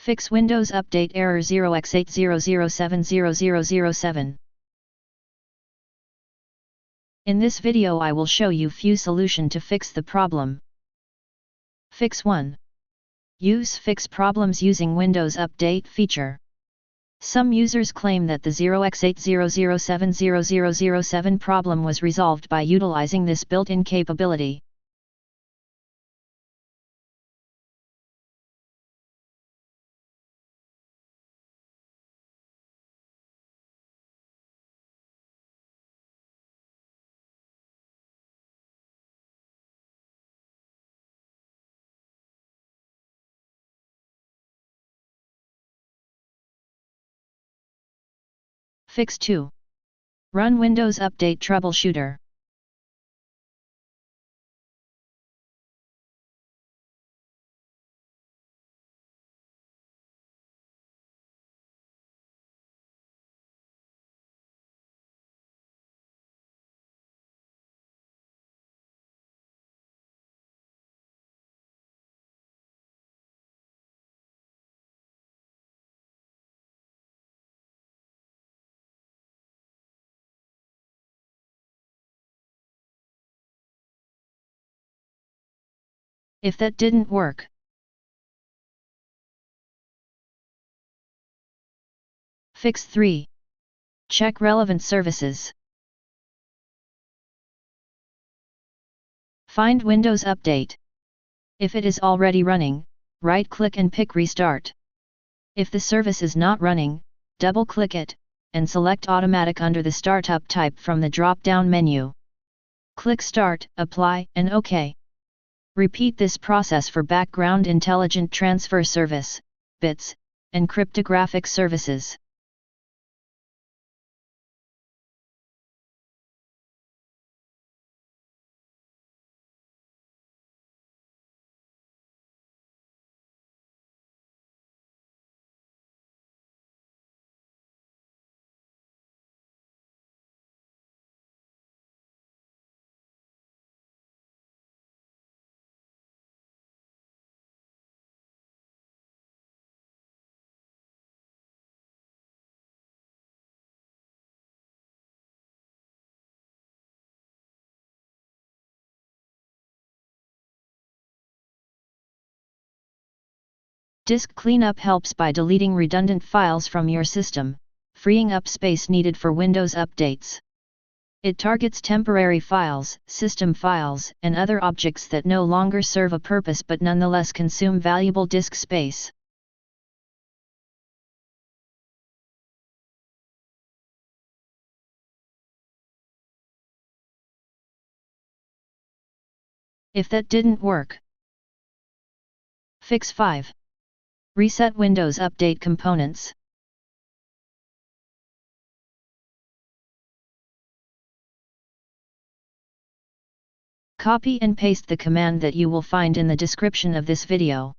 Fix Windows Update Error 0x80070007. In this video I will show you few solution to fix the problem. Fix 1. Use Fix Problems using Windows Update feature. Some users claim that the 0x80070007 problem was resolved by utilizing this built-in capability. Fix 2. Run Windows Update Troubleshooter. If that didn't work, Fix 3. Check relevant services. Find Windows Update. If it is already running, right-click and pick Restart. If the service is not running, double-click it, and select Automatic under the Startup type from the drop-down menu. Click Start, Apply, and OK. Repeat this process for Background Intelligent Transfer Service, bits, and cryptographic services. Disk cleanup helps by deleting redundant files from your system, freeing up space needed for Windows updates. It targets temporary files, system files, and other objects that no longer serve a purpose but nonetheless consume valuable disk space. If that didn't work, Fix 5. Reset Windows Update components. Copy and paste the command that you will find in the description of this video.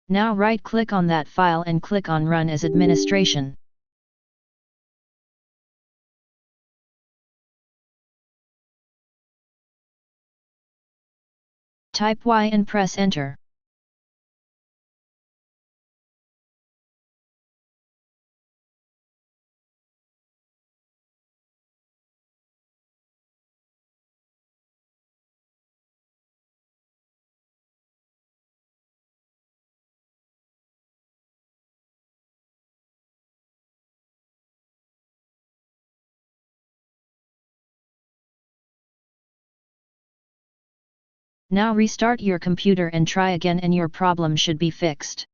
Now right-click on that file and click on Run as Administration. Type Y and press Enter. Now restart your computer and try again and your problem should be fixed.